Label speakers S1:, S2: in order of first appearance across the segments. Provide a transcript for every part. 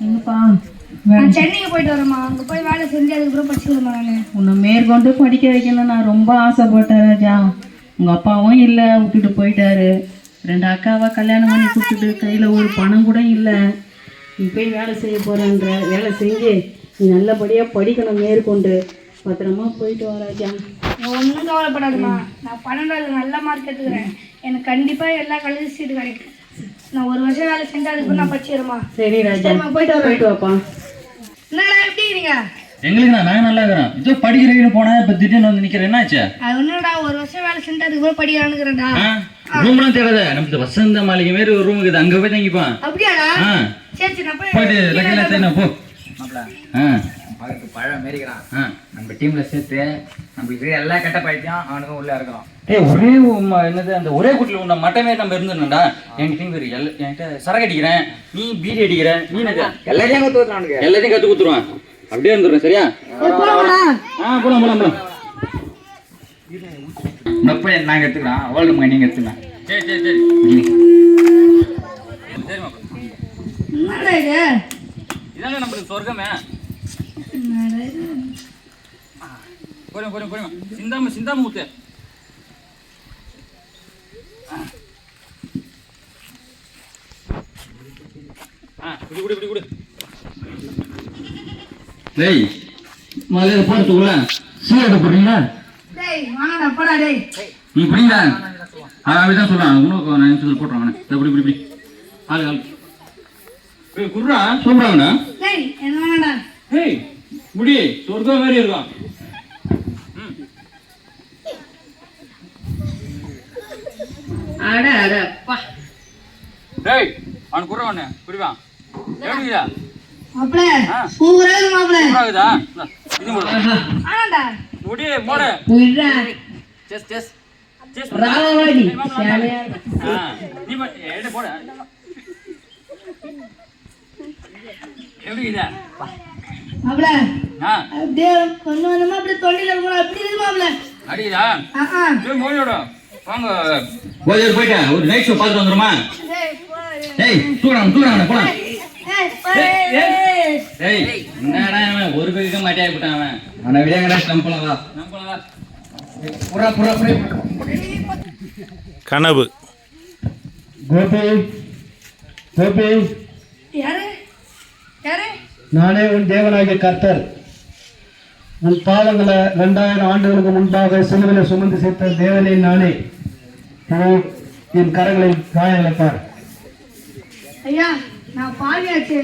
S1: எங்கப்பா?
S2: நான் சென்னைக்கு போயிட்டு வரேம்மா. அங்கே போய் வேலை செஞ்சு அதுக்கப்புறம் படிச்சுக்கலாமா? நான்
S1: உன்னை மேற்கொண்டு படிக்க வைக்கணும் நான் ரொம்ப ஆசைப்பட்டேன் ராஜா. உங்கள் அப்பாவும் இல்லை, விட்டுட்டு போயிட்டாரு. 2 அக்காவை கல்யாணம் பண்ணி கொடுத்துட்டு கையில் ஒரு பணம் கூட இல்லை. நீ போய் வேலை செய்ய போகிறேன்ற, வேலை செஞ்சு நீ நல்லபடியாக படிக்கணும், மேற்கொண்டு பத்திரமா போயிட்டு வா ராஜா.
S2: ஒன்றும் கவலைப்படாதுமா. நான் 12வது நல்ல மார்க் எடுத்துக்கிறேன். எனக்கு கண்டிப்பாக எல்லா காலேஜும் சீட்டு கிடைக்கும். நான் 1 வருஷம் வேலை செஞ்சு அதுக்கு நான் படிச்சிடுறேம்மா.
S1: சரி ராஜா, போயிட்டு வாப்பா.
S2: என்னடா எப்படி இருக்கீங்க?
S3: எங்களுக்கு நான் நல்லா இருக்கிறேன். இதோ படிக்கிறீங்கன்னு போனேன், இப்போ திடீர்னு வந்து நிற்கிறேன். என்னாச்சு?
S2: அது ஒன்றுடா, 1 வருஷம் வேலை செஞ்சு அதுக்கப்புறம் படிக்கிறானுங்கிறேன்டா.
S3: ரூம்லாம் தேவையில்ல, நமக்கு வசந்த மாளிகை மாரி ஒரு ரூம் இருக்குது, அங்கே போய் தங்கிப்பான்.
S2: அப்படியாடா? சரி சரி, நான்
S3: போயிட்டு லக்கெல்லாம் தேனா போ.
S4: பக்கத்து பழம் மாரிக்கிறான். நம்ம டீம்ல சேர்த்து நம்மளுக்கு எல்லா கெட்ட பைத்தியம் அவனுக்கும் உள்ள இருக்கிறோம்.
S3: ஒரே என்னது அந்த ஒரே கூட்டில் உண்ட மட்டமே நம்ம இருந்துடா. என்கிட்ட என்கிட்ட சரக்கு அடிக்கிறேன், நீ பீடி அடிக்கிற, நீ
S4: எல்லாத்தையும் கற்று கொடுத்துருவானுங்க.
S3: எல்லாத்தையும் கற்று கொடுத்துருவான். அப்படியே இருந்துடுறேன், சரியா? போலாம் போலாம் போலாம்.
S4: நொப்பை நாங்கள் எடுத்துக்கலாம், ஓல்டு நீங்கள் எடுத்துக்கலாம்.
S3: சரி சரி சரி சரிம்மா.
S2: என்னடா இது?
S3: இதாங்க நம்மளுக்கு சொர்க்கமே. போறேன் போறேன் போறேன். சிந்தாம சிந்தாம ஊத்து. குடி குடி குடி குடி. டேய் மலையில போறதுக்குள்ள சீரட் போடுறீங்களா?
S2: டேய் வாங்கடா போடா டேய்.
S3: நீ குடிங்க. அப்படிதான் சொல்றான். உனக்கு நான் சொல்லி போட்டுறேன். இப்படி இப்படி இப்படி ஆளு ஆளு. ஏய் குர்ரா சூப்பராங்கண்ணா.
S2: டேய் என்ன வேணாடா.
S3: ஏய் முடி சொர்க்கம் மாதிரி இருக்கும்.
S1: அட அடப்பா.
S3: டேய் அவன் குர்ரா ஒண்ணு குடிவா. எப்படிடா?
S2: மாப்ள சூப்பரா இருக்கு மாப்ள.
S3: சூப்பராகுதா? இது போடு.
S2: ஆனாடா.
S3: முடி போடு.
S1: புய்ரா.
S3: செஸ் செஸ். செஸ்
S1: ராவடி. சாலையா.
S3: நீ எடு போடு. எப்படிடா?
S2: மாப்ள அப்படியே கொஞ்சம் கொஞ்சமா அப்படியே தொண்டில இருக்கணும். அப்படி இருக்கு மாப்ள.
S3: அடிடா. டேய் மோயோட வாங்க. போய் போய்டா ஒரு நைட் ஷோ பார்த்து வந்துருமா?
S2: டேய் போடா.
S3: டேய் தூக்குறாங்க போடா.
S2: டேய்
S3: டேய் என்னடா அவன் ஒரு பேருக்கு மாட்டியா போட்டான் அவன். அவனை விளையாங்கடா நம்பலாம் வா. புறா புறா புறா.
S5: கனவு.
S6: கோபி கோபி,
S2: யாரு யாரு?
S6: நானே உன் தேவனாகிய கர்த்தர். உன் பாவங்களை 2000 ஆண்டுகளுக்கு முன்பாக சிலுவையில் சுமந்து சேர்த்த தேவனே நானே. என் கரங்களை காயங்களை பார்.
S2: ஐயா நான் பாவியாச்சு,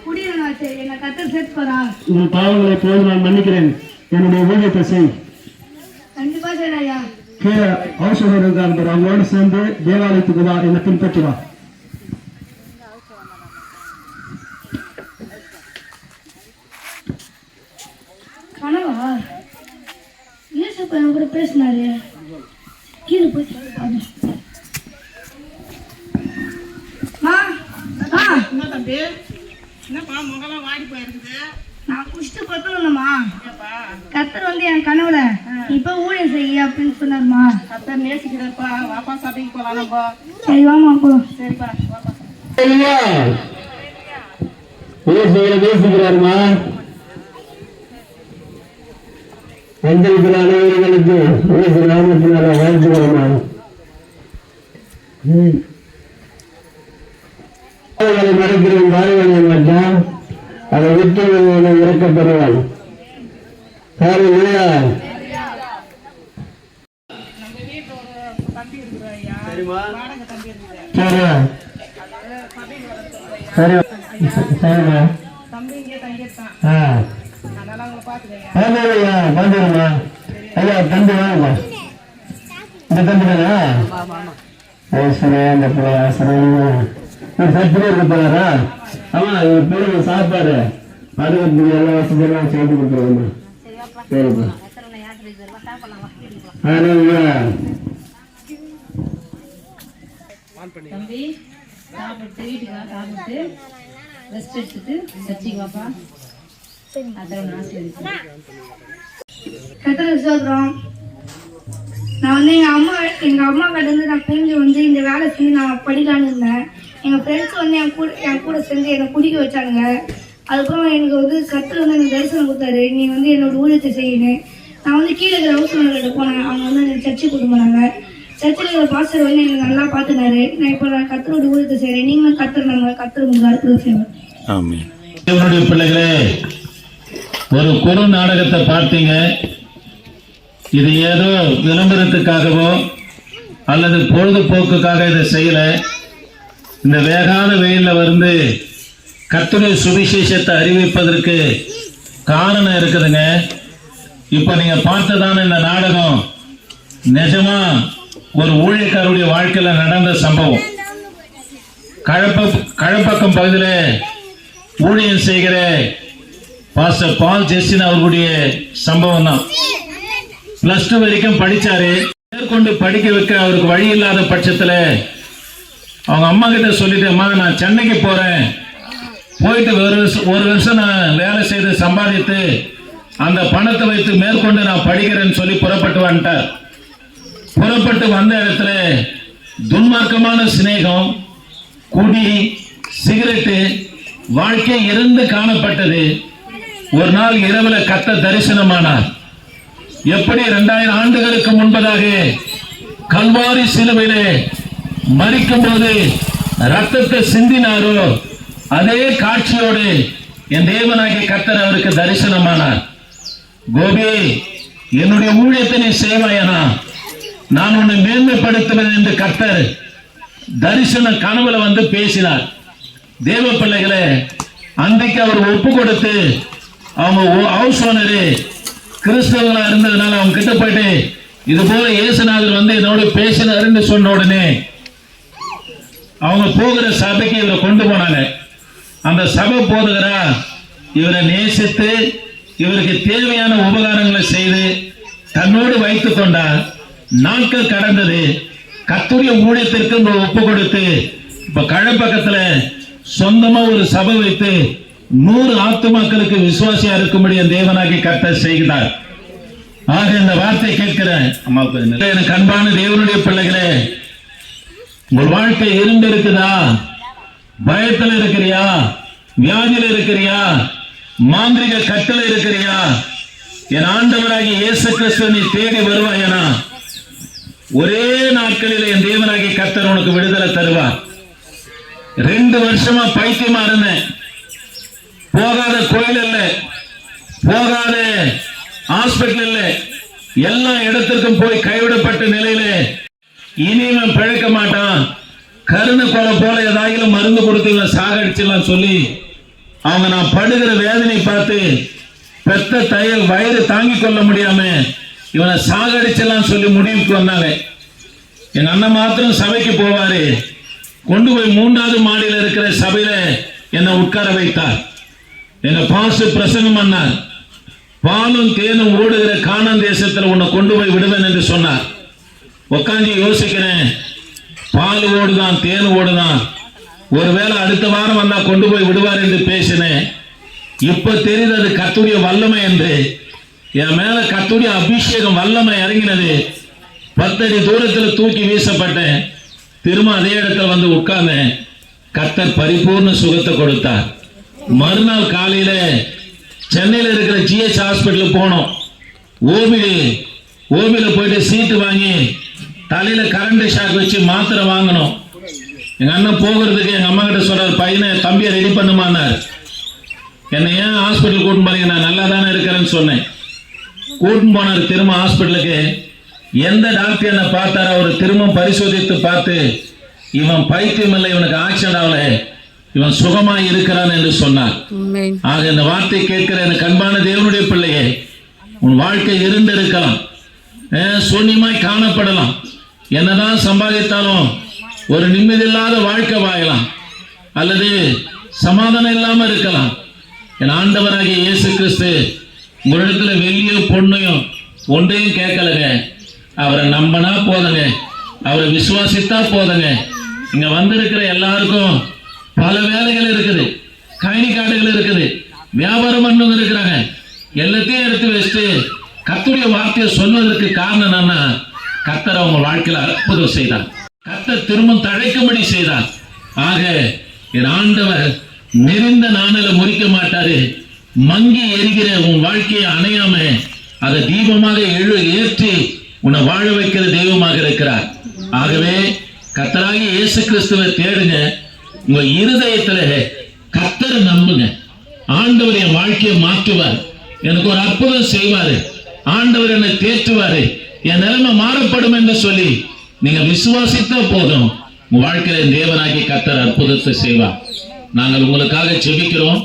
S2: குடியனாச்சு, என்னை கத்தர் சேர்த்து போறா.
S6: உன் பாவங்களை போது நான் மன்னிக்கிறேன். என்னுடைய ஊழியத்தை செய்.
S2: கண்டிப்பா சரி ஐயா.
S6: கீழே அவசரம் இருக்காங்க, அவங்களோடு சேர்ந்து தேவாலயத்துக்கு வா, என்னை பின்பற்றி வா.
S2: கனவா? ஏசப்பா என் கூட பேசினாரு. கீழே போய்
S7: என்ன தம்பி, என்னப்பா முகலாம் வாடி போயிருக்குது?
S2: நான் குடிச்சிட்டு பத்தணும்மா. கத்தர் வந்து என் கனவுல இப்ப ஊழியம் செய்ய அப்படின்னு சொன்னாருமா.
S7: கத்தர் நேசிக்கிறப்பா, வாப்பா சபைக்கு போலாம்ப்பா.
S2: சரி வாமா போலாம்.
S7: சரிப்பா வாப்பா.
S6: நேசிக்கிறாருமா. வந்திருக்கிற அனைவர்களுக்கு வாழ்த்துக்கிறோமா. மறைக்கிறேன் வாழ்வனை மட்டும் அதை விட்டு இறக்கப்படுவான்.
S7: நம்ம வீட்டுல ஒரு தம்பி இருக்கிற ஐயா, வாடகை தம்பி இருக்குது. தம்பி இங்கே தங்கியிருக்கான். அதனால அவங்களை பாத்துக்கய்யா.
S6: ஐயா தம்பி வாங்கம்மா. இந்த தம்பி தானா? சரி அந்த பிள்ளையா சரி ஒரு 10 பேர் இருக்க போறாரா? ஆமா இவர் பிள்ளைங்க சாப்பாடு அதுக்கு எல்லா வசதியெல்லாம் சேர்த்து கொடுத்துருவோம்மா. சரிப்பா.
S1: தம்பி சாப்பிட்டு வீட்டுக்கு வா, சாப்பிட்டு ரெஸ்ட் எடுத்துட்டு சர்ச்சைக்கு வாப்பா. அதான் ஆசீர்வதிக்கிறேன்.
S2: கத்தர் சொல்றோம். நான் வந்து எங்க அம்மா கிட்ட இருந்து நான் பிரிஞ்சு வந்து இந்த வேலை செஞ்சு நான் படிக்கலான்னு இருந்தேன். எங்கள் ஃப்ரெண்ட்ஸ் வந்து என் கூட சேர்ந்து என்னை குடிக்க வச்சானுங்க. அதுக்கப்புறம் எனக்கு வந்து கர்த்தர் வந்து எனக்கு தரிசனம் கொடுத்தாரு, நீ வந்து என்னோட ஊழியத்தை செய்யணும். நான் வந்து கீழே இருக்கிற ஹவுஸ் ஓனர்கிட்ட போனேன். அவங்க வந்து எனக்கு சர்ச்சுக்கு கூட்டு போனாங்க. சர்ச்சில் இருக்கிற பாஸ்டர் வந்து எனக்கு நல்லா பார்த்துனாரு. நான் இப்போ கர்த்தரோட ஊழியத்தை செய்கிறேன். நீங்களும் கர்த்தர் உங்களுக்கு அற்புதம் செய்வேன்.
S5: தேவனுடைய பிள்ளைகளே, ஒரு குறு நாடகத்தை பார்த்தீங்க. இது ஏதோ விளம்பரத்துக்காகவோ அல்லது பொழுதுபோக்குக்காக இதை செய்யல. இந்த வேகாத வெயிலில் வந்து கர்த்தருடைய சுவிசேஷத்தை அறிவிப்பதற்கு காரணம் இருக்குதுங்க. இப்ப நீங்க பார்த்ததான இந்த நாடகம் நிஜமா ஒரு ஊழியக்காரருடைய வாழ்க்கையில நடந்த சம்பவம். கழப்பக்கம் பகுதியில் ஊழியம் செய்கிற பாஸ்டர் பால் ஜெஸ்டின் அவர்களுடைய சம்பவம் தான். +2 வரைக்கும் படிச்சாரு. மேற்கொண்டு படிக்க வைக்க அவருக்கு வழி இல்லாத பட்சத்துல அவங்க அம்மா கிட்ட சொல்லிட்டு, அம்மா நான் சென்னைக்கு போறேன், போயிட்டு ஒரு வருஷம் நான் வேலை செய்து சம்பாதித்து அந்த பணத்தை வைத்து மேற்கொண்டு நான் படிக்கிறேன்னு சொல்லி புறப்பட்டு வந்துட்டார். புறப்பட்டு வந்த இடத்துல துன்மார்க்கமான சிநேகம், குடி, சிகரெட்டு வாழ்க்கை இருந்து காணப்பட்டது. ஒரு நாள் இரவுல கர்த்தர் தரிசனமானார். எப்படி 2000 ஆண்டுகளுக்கு முன்பதாக கல்வாரி சிலுவையிலே மரிக்கும் போது ரத்தத்தை சிந்தினாரோ அதே காட்சியோடு என் தேவனாகிய கர்த்தர் அவருக்கு தரிசனமானார். கோபி, என்னுடைய ஊழியத்தை நீ செய்வாயனா, நான் உன்னை மேன்மைப்படுத்துவேன் என்று கர்த்தர் தரிசன கனவுல வந்து பேசினார். தேவ பிள்ளைகளே, அன்றைக்கு அவர் ஒப்பு கொடுத்து அவங்க ஹவுஸ் ஓனரு கிறிஸ்தவங்களா இருந்ததுனால அவங்க கிட்ட போயிட்டு இது போல இயேசுநாதர் வந்து என்னோட பேசினாருன்னு சொன்ன உடனே அவங்க போகிற சபைக்கு இவரை கொண்டு போனாங்க. அந்த சபை போதுகிறா இவரை நேசித்து இவருக்கு தேவையான உபகாரங்களை செய்து தன்னோடு வைத்துக் கொண்டார். நாட்கள் கடந்தது. கர்த்தருடைய ஊழியத்திற்கு ஒப்பு கொடுத்து இப்ப கழப்பக்கத்துல சொந்தமா ஒரு சபை வைத்து 100 ஆத்துமாக்களுக்கு விசுவாசியா இருக்கும்படி தேவனாகி கர்த்தர் செய்கிறார். ஆக இந்த வார்த்தை கேட்கிறேன் அம்மாவுக்கு, எனக்கு அன்பான தேவனுடைய பிள்ளைகளே, உங்கள் வாழ்க்கை இருண்டு இருக்குதா? பயத்தில் இருக்கிறியா? வியாதியில் இருக்கிறியா? மாந்திரிக கட்டளை இருக்கிறியா? என் ஆண்டவராகிய இயேசு கிறிஸ்து நீ தேடி வருவாயனா, ஒரே நாட்களில் என் தேவனாகிய கர்த்தர் உனக்கு விடுதலை தருவார். 2 வருஷமா பைத்தியமா இருந்தேன். போகாத கோயில் இல்ல, போகாத ஹாஸ்பிட்டல் இல்ல, எல்லா இடத்திற்கும் போய் கைவிடப்பட்ட நிலையில இனிமே பிழைக்க மாட்டான், கருணை கொலை போல ஏதாயிலும் மருந்து கொடுத்து இவன் சாகடிச்சிடலாம் சொல்லி அவங்க நான் படுகிற வேதனை பார்த்து பெத்த தையல் வயிறு தாங்கிக் கொள்ள முடியாம இவனை சாகடிச்சலாம் சொல்லி முடிவுக்கு வந்தாங்க. எங்க அண்ணன் மாத்திரம் சபைக்கு போவாரு. கொண்டு போய் 3வது மாடியில் இருக்கிற சபையில என்னை உட்கார வைத்தார். எங்க பாசு பிரசங்கம் பண்ணார். பாலும் தேனும் ஓடுகிற கானான் தேசத்துல உன்னை கொண்டு போய் விடுவேன் என்று சொன்னார். உட்காந்து யோசிக்கிறேன், பால் ஓடுதான் தேன் ஓடுதான், ஒருவேளை அடுத்த வாரம் வந்தா கொண்டு போய் விடுவார் என்று பேசினேன். இப்ப தெரியுது அது கர்த்தருடைய வல்லமை என்று. என் மேல கர்த்தருடைய அபிஷேகம் வல்லமை இறங்கினது. 10 அடி தூரத்தில் தூக்கி வீசப்பட்டேன். திரும்ப அதே இடத்துல வந்து உட்கார்ந்தேன். கர்த்தர் பரிபூர்ண சுகத்தை கொடுத்தார். மறுநாள் காலையில சென்னையில் இருக்கிற GH ஹாஸ்பிட்டலுக்கு போனோம். ஓபில போயிட்டு சீட்டு வாங்கி தலையில கரண்ட் ஷாக் வச்சு மாத்திரை வாங்கணும். எங்க அண்ணன் போகிறதுக்கு எங்க அம்மா கிட்ட சொல்றாரு, பையனை தம்பியை ரெடி பண்ணுமானார். என்னை ஏன் ஹாஸ்பிட்டல் கூட்டின்னு போறீங்க, நான் நல்லா தானே இருக்கிறேன்னு சொன்னேன். கூட்டின்னு போனார் திரும்ப ஹாஸ்பிட்டலுக்கு. எந்த டாக்டர் என்ன பார்த்தாரோ அவர் திரும்ப பரிசோதித்து பார்த்து, இவன் பைத்தியம் இல்லை, இவனுக்கு ஆக்சிடென்ட் ஆகல, இவன் சுகமாய் இருக்கிறான் என்று சொன்னார். ஆக இந்த வார்த்தை கேட்கிற எனக்கு அன்பான தேவனுடைய பிள்ளையே, உன் வாழ்க்கை இருந்து இருக்கலாம், சூன்யமாய் காணப்படலாம், என்னதான் சம்பாதித்தாலும் ஒரு நிம்மதியில்லாத வாழ்க்கை வாழலாம், அல்லது சமாதானம் இல்லாம இருக்கலாம். என் ஆண்டவராகிய இயேசு கிறிஸ்து உங்களிடத்துல வெள்ளியும் பொண்ணையும் ஒன்றையும் கேட்கலங்க. அவரை நம்பினா போதுங்க, அவரை விசுவாசித்தா போதுங்க. இங்க வந்திருக்கிற எல்லாருக்கும் பல வேலைகள் இருக்குது, கழனி காடுகள் இருக்குது, வியாபாரம் பண்ணவங்க இருக்கிறாங்க. எல்லாத்தையும் எடுத்து வச்சுட்டு கர்த்தருடைய வார்த்தையை சொல்வதற்கு காரணம் என்னன்னா, கர்த்தர் அவங்க வாழ்க்கையில அற்புதம் செய்தார். கர்த்தர் திரும்ப தழைக்கும்படி செய்தார். ஆக என் ஆண்டவர் நெறிந்த நாணல முறிக்க மாட்டாரு. மங்கி எரிகிற உன் வாழ்க்கையை அணையாம அதை தீபமாக ஏற்றி உன்னை வாழ வைக்கிற தெய்வமாக இருக்கிறார். ஆகவே கர்த்தராகிய இயேசு கிறிஸ்துவை தேடுங்க. உங்க இருதயத்துல கர்த்தரை நம்புங்க. ஆண்டவர் என் வாழ்க்கையை மாற்றுவார், எனக்கு ஒரு அற்புதம் செய்வாரு, ஆண்டவர் என்னை தேற்றுவாரு, என் நிலைமை மாறப்படும் என்று சொல்லி நீங்க விசுவாசித்தா போதும், உங்க வாழ்க்கையில தேவனாகி கர்த்தர் அற்புதத்தை செய்வார். நாங்கள் உங்களுக்காக ஜெபிக்கிறோம்.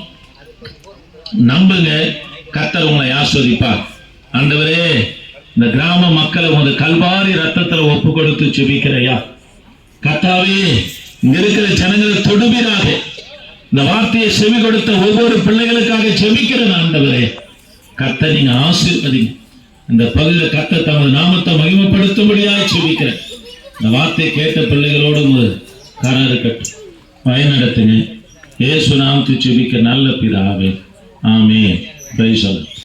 S5: நம்புங்க, கர்த்தர் உங்களை ஆஸ்வதிப்பார். ஆண்டவரே, இந்த கிராம மக்களை உங்க கல்வாரி ரத்தத்துல ஒப்பு கொடுத்து ஜெபிக்கிறையா கர்த்தாவே. இங்க இருக்கிற ஜனங்களை தொடுவீராக. இந்த வார்த்தையை செவி கொடுத்த ஒவ்வொரு பிள்ளைகளுக்காக ஜெபிக்கிறேன் ஆண்டவரே. கர்த்தர் நீங்க ஆசீர்வதிங்க. இந்த பகுதியில் கர்த்தர் தமது நாமத்தை மகிமைப்படுத்தும்படியாக ஜெபிக்கிறேன். இந்த வார்த்தையை கேட்ட பிள்ளைகளோடு கரம் இருக்கட்டும், வழிநடத்துங்க. இயேசு நாமத்தை ஜெபிக்க நல்ல பிதாவே, ஆமென். Praise the Lord.